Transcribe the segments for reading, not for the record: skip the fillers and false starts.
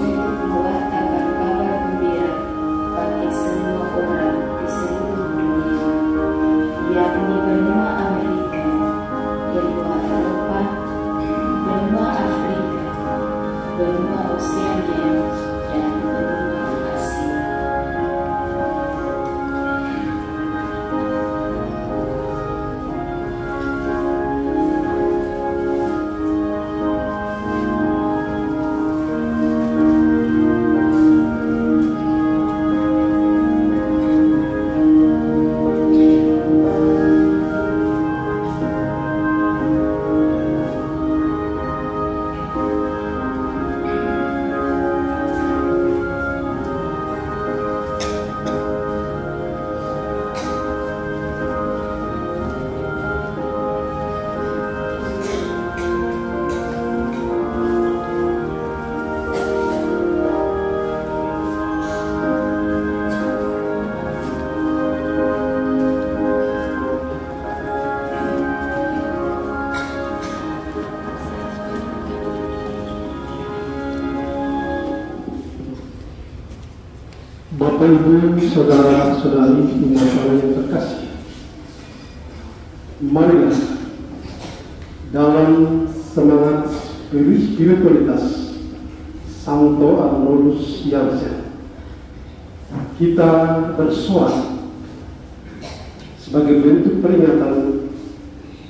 untuk membuat kabar gembira bagi semua Bapak Ibu, saudara-saudari Immanuel yang terkasih, marilah dalam semangat spiritualitas Santo Arnoldus Jansen kita bersuara sebagai bentuk peringatan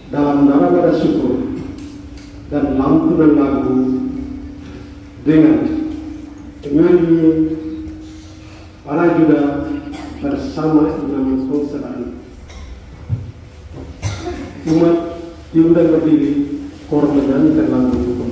dalam nada syukur dan lantunan lagu dengan penyanyi para juga bersama Imam Konseran. Umat diundang berdiri menyanyikan lagu hukum.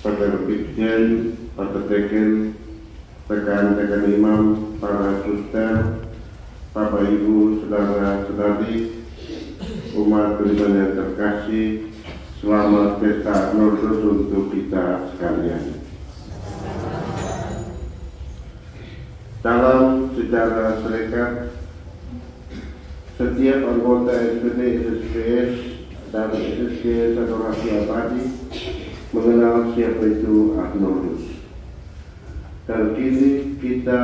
Pada Bikjen, pada Teken, rekan-rekan imam, para suster, Bapak Ibu, saudara-saudari, umat Tuhan yang terkasih, selamat pesta Nordus untuk kita sekalian. Dalam sejarah Serikat, setiap anggota SPD, SSPS, dan SSPS Adorasi Abadi mengenal siapa itu Nordus. Dan kini kita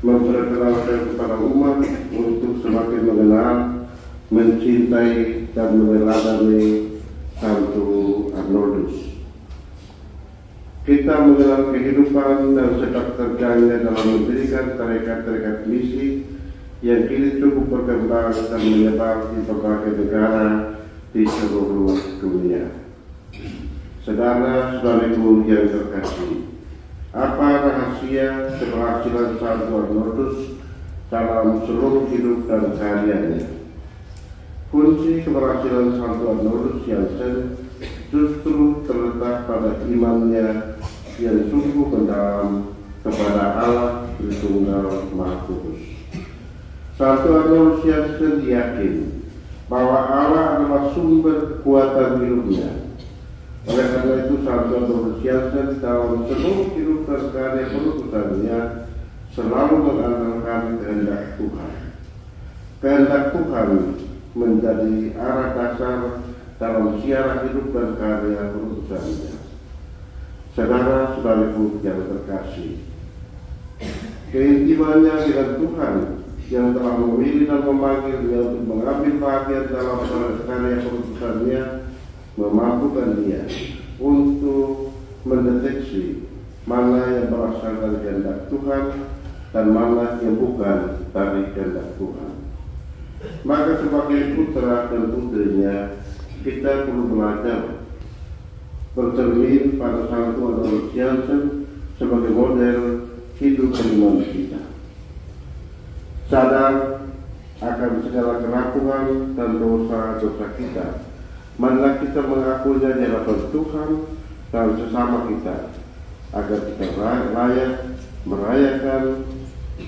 memperkenalkan kepada umat untuk semakin mengenal, mencintai, dan meneladani Santo Nordus. Kita mengenal kehidupan dan sepak terjangnya dalam mendirikan tarekat-tarekat misi yang kini cukup berkembang dan menyebar di berbagai negara di seluruh dunia. Saudara-saudariku yang terkasih, apa rahasia keberhasilan Santo Nordus dalam seluruh hidup dan karyanya? Kunci keberhasilan Santo Nordus Jansen justru terletak pada imannya yang sungguh mendalam kepada Allah Tritunggal Maha Kudus. Santo Nordus Jansen yakin bahwa Allah adalah sumber kekuatan hidupnya. Oleh karena itu, Santo Nordus Jansen dalam seluruh hidup dan karya perutusannya selalu mengandalkan kehendak Tuhan. Kehendak Tuhan menjadi arah dasar dalam siara hidup dan karya perutusannya. Saudara-saudariku yang terkasih, keintimannya dengan Tuhan yang telah memilih dan memanggilnya untuk mengambil bagian dalam karya perutusannya memampukan dia untuk mendeteksi mana yang berasal dari kehendak Tuhan dan mana yang bukan dari kehendak Tuhan. Maka sebagai putra dan putrinya, kita perlu belajar bercermin pada Santo Nordus Jansen sebagai model hidup beriman kita. Sadar akan segala kerakuan dan dosa-dosa kita, marilah kita mengakuinya di hadapan Tuhan dan sesama kita, agar kita layak merayakan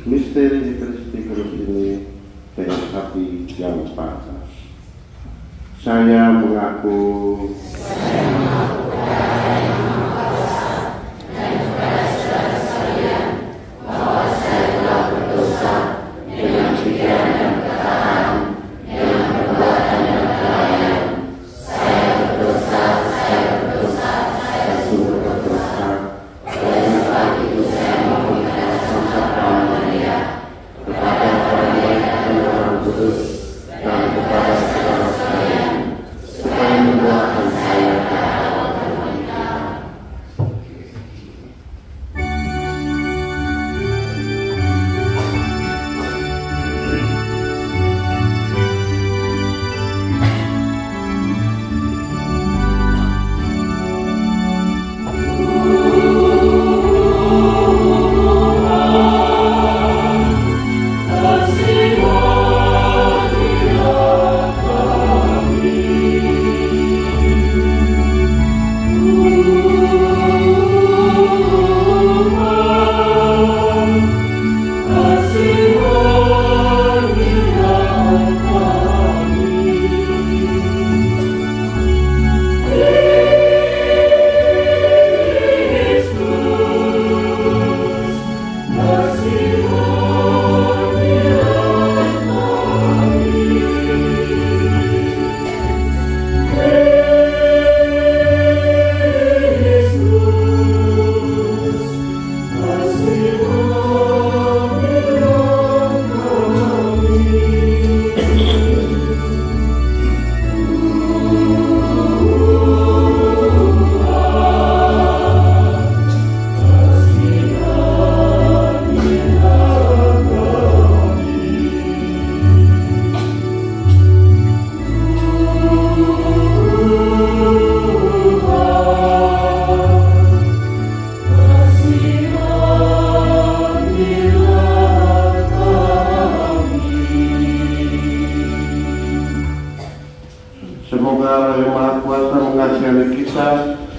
misteri Kristi Kudus ini dengan hati yang pantas. Saya mengaku supaya mendoakan saya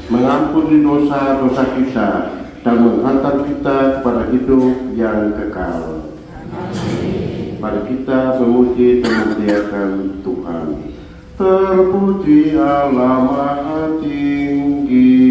mengampuni dosa-dosa kita, dan menghantar kita kepada hidup yang kekal. Mari kita memuji dan memuliakan Tuhan. Terpuji Allah Maha Tinggi.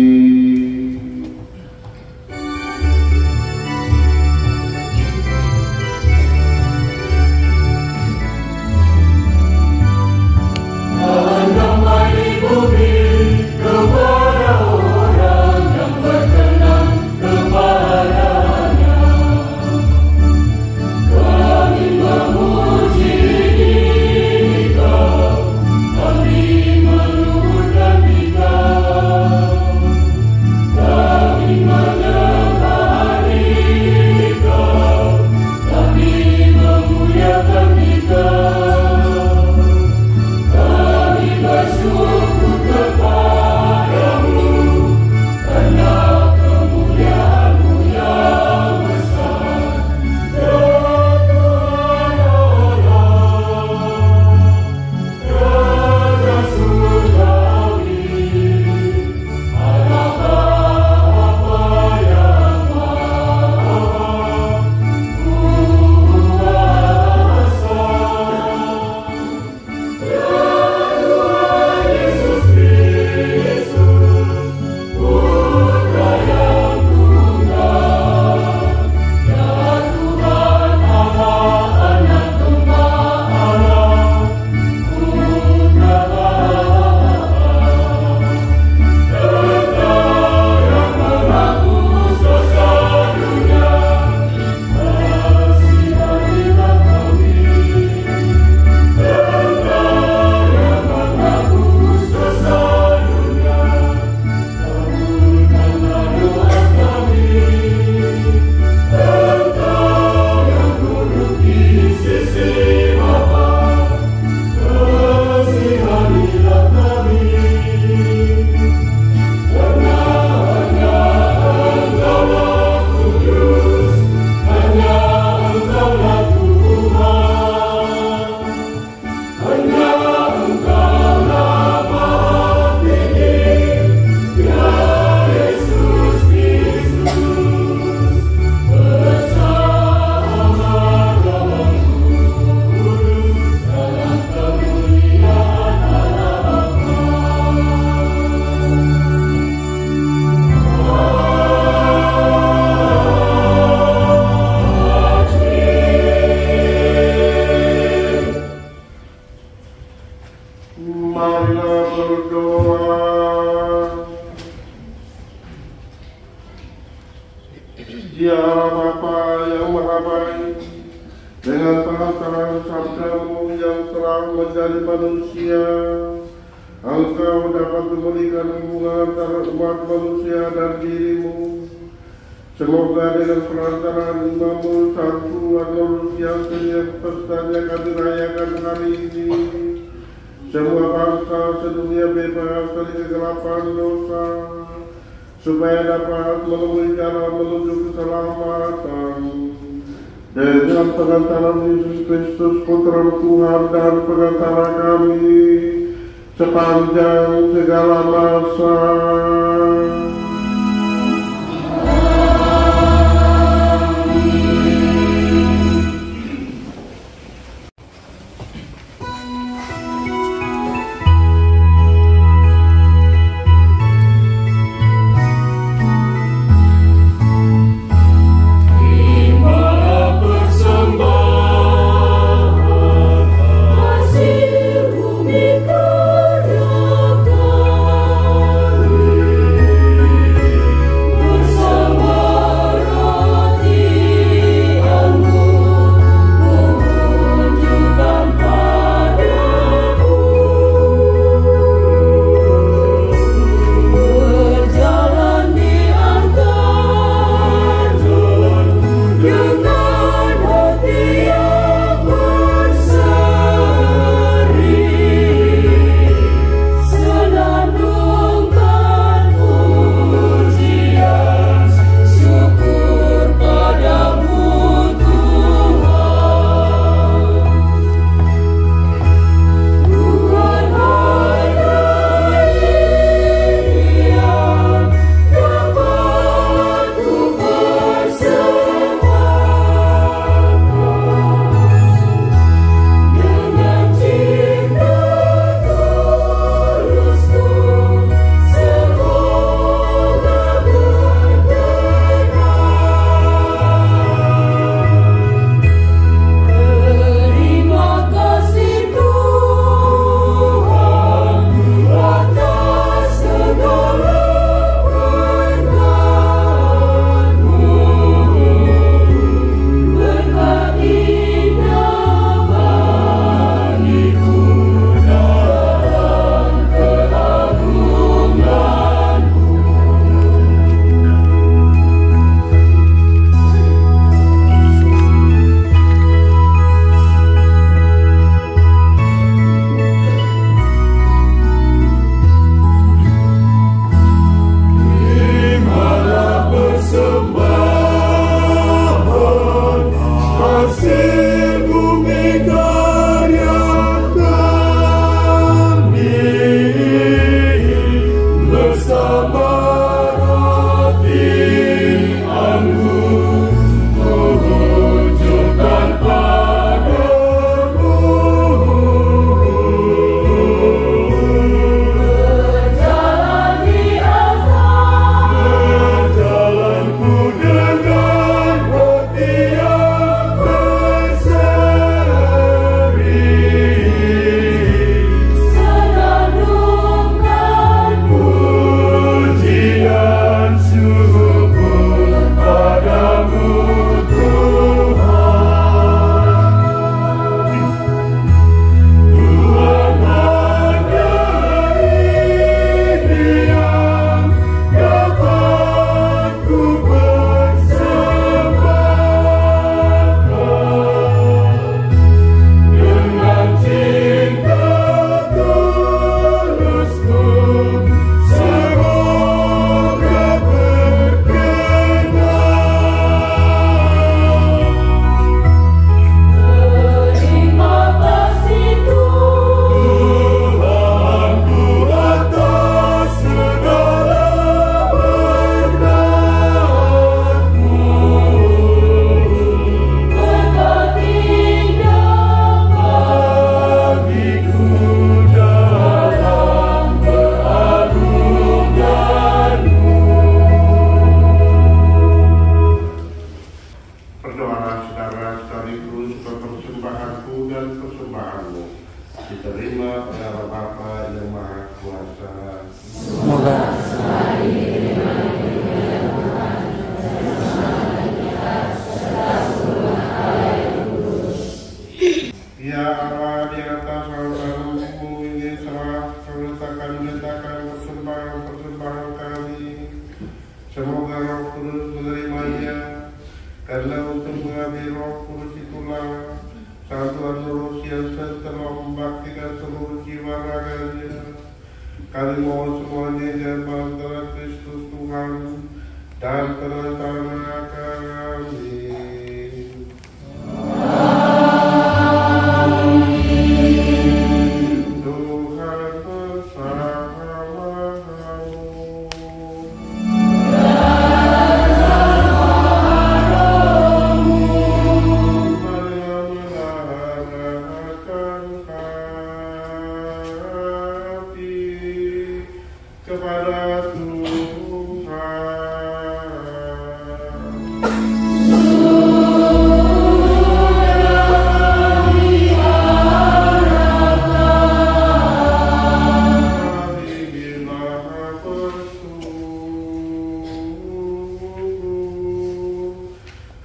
Dia Allah Bapa yang Maha Baik, dengan terang-terang sabda-Mu yang telah menjadi manusia, Engkau dapat memulihkan hubungan antara umat manusia dan diri-Mu. Semoga dengan perantaraan Imam-Mu satu Agnus yang setiap pestanya kami rayakan hari ini, semua bangsa sedunia bebas dari kegelapan dosa, supaya dapat menemui jalan menuju keselamatan. Dengan pengantaran Yesus Kristus Putra Tuhan dan pengantara kami sepanjang segala masa. Kasih bumi karyakan. Semoga Roh Kudus menerimanya, karena untuk mengambil Roh Kudus itulah satuan roh yang setelah membaktikan seluruh jiwa raganya. Kami mohon semuanya dalam antara Kristus Tuhan dan tanda-tanda kami. Tuhan bersamamu.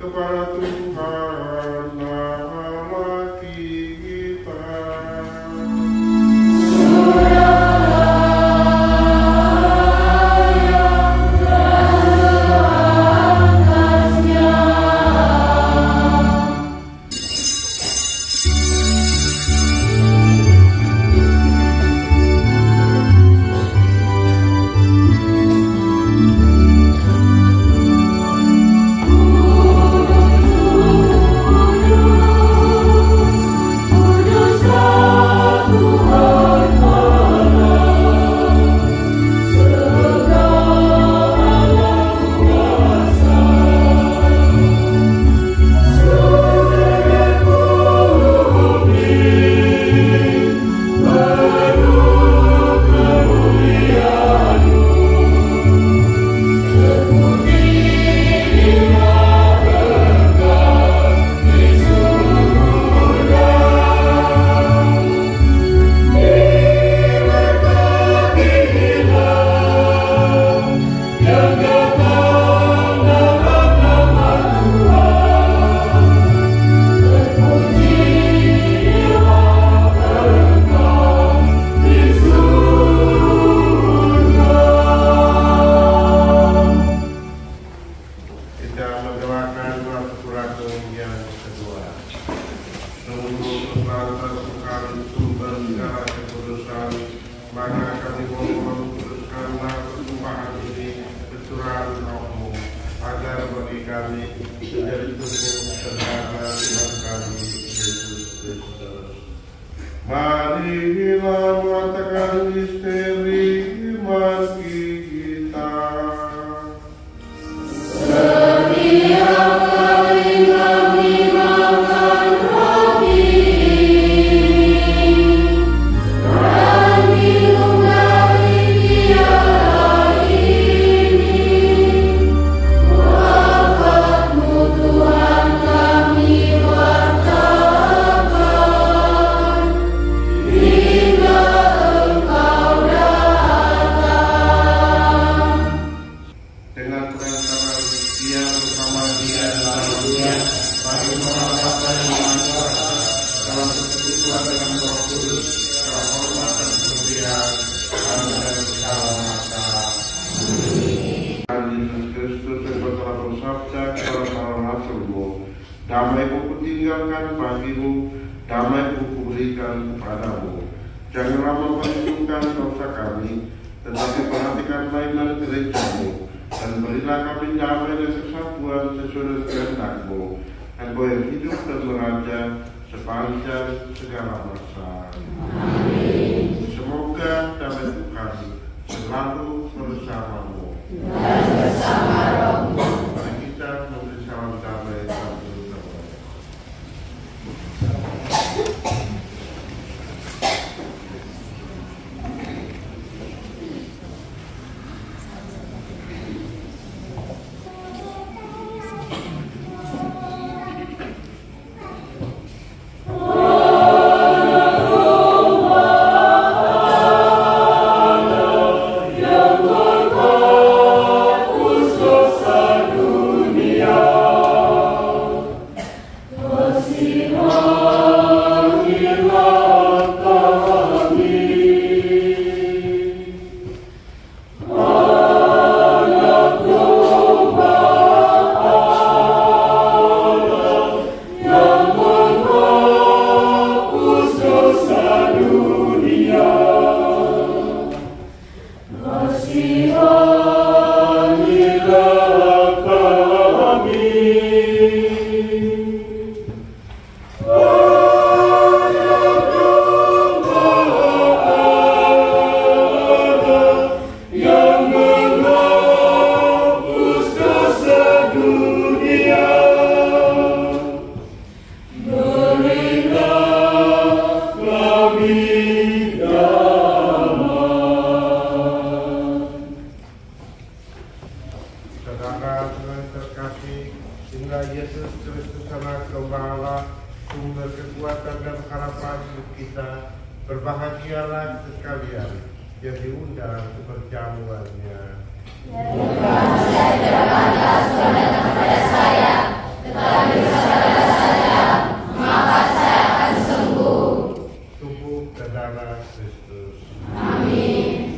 Kepada Tuhan Allah kita. Maka kami mohon teruskanlah pertumpahan ini kecurahan Roh-Mu, agar bagi kami menjadi tubuh saudara Tuhan kami Yesus Kristus. Marilah mengatakan misteri iman kita. Setiap kali kami makan roti damai-Mu kutinggalkan bagimu, damai-Ku kuberikan kepadamu. Janganlah memperhitungkan dosa kami, tetapi perhatikanlah iman gereja-Mu, dan berilah kami damai dan kesatuan sesuai kehendak-Mu, Engkau yang hidup dan meraja sepanjang segala masa. Amin. Semoga damai Tuhan selalu bersamamu. Dan bersama rohmu. Mari kita memberi salam damai satu sama lain. Oh Saudara-saudara terkasih, hingga Yesus Kristus Anak Domba Allah, sumber kekuatan dan harapan hidup kita, berbahagialah sekalian yang diundang ke perjamuannya. Bukan saja pantas kepada saya, tetapi kepada saya, maka saya akan sembuh. Tubuh dan darah Kristus. Amin.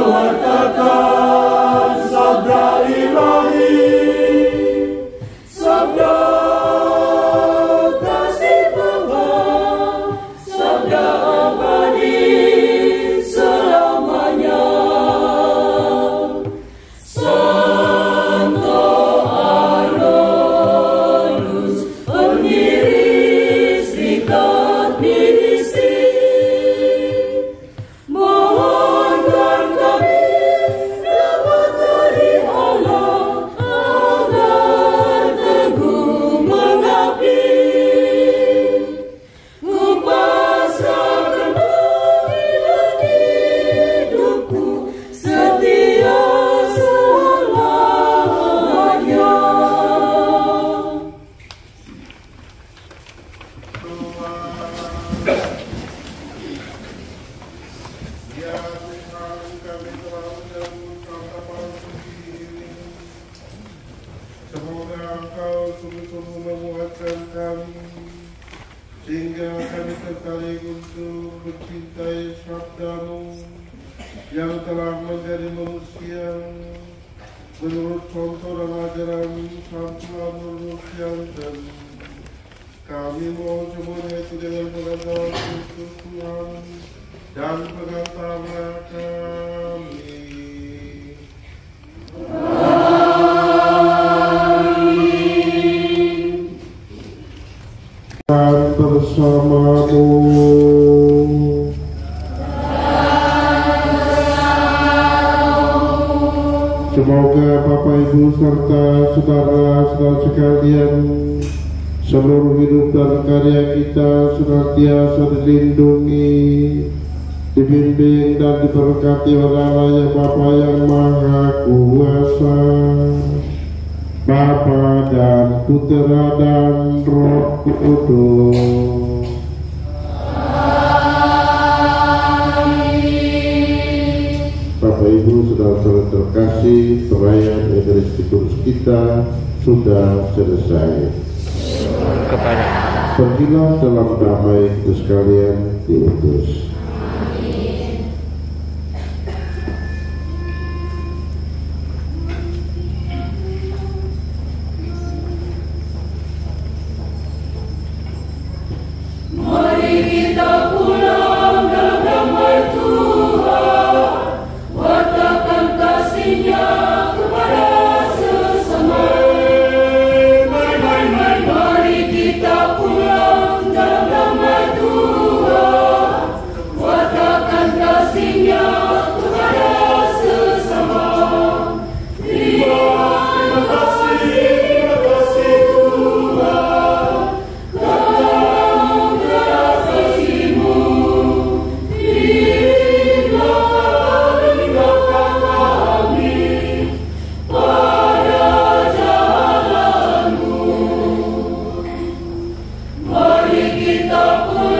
mewartakan sabda ilahi, sabda kasih Bapa, sabda abadi selamanya. Santo Arolus pendiri Serikat Misi, mohonkan kami dapat dari Allah agar teguh mengabdi. Kupasrahkan pilihan hidupku setia selamanya. Ya Tuhan, kami telah menyambut kabar suci ini. Semoga Engkau sungguh-sungguh menguatkan kami, sehingga kami tertarik untuk mencintai sabda-Mu yang telah menjadi manusia menurut contoh dan ajaran Sang Tuhan Nurul. Kami mohon semuanya itu dengan pengantar Kristus Tuhan dan pengantara kami. Dan bersamamu. Semoga Bapak Ibu serta saudara-saudara sekalian, seluruh hidup dan karya kita senantiasa dilindungi, dibimbing dan diberkati oleh Allah yang Bapa yang Maha Kuasa, Bapa dan Putera dan Roh Kudus. Bapak Ibu saudara-saudara terkasih, perayaan Ekaristi Kudus kita sudah selesai. Pergilah dalam damai kita sekalian diutus. Mari kita pulang dalam damai Tuhan, wartakan kasih-Nya kepada sesama. Mari kita pulang dalam damai Tuhan, wartakan kasih-Nya kepada sesama. Terima kasih Tuhan, mari kita pulang.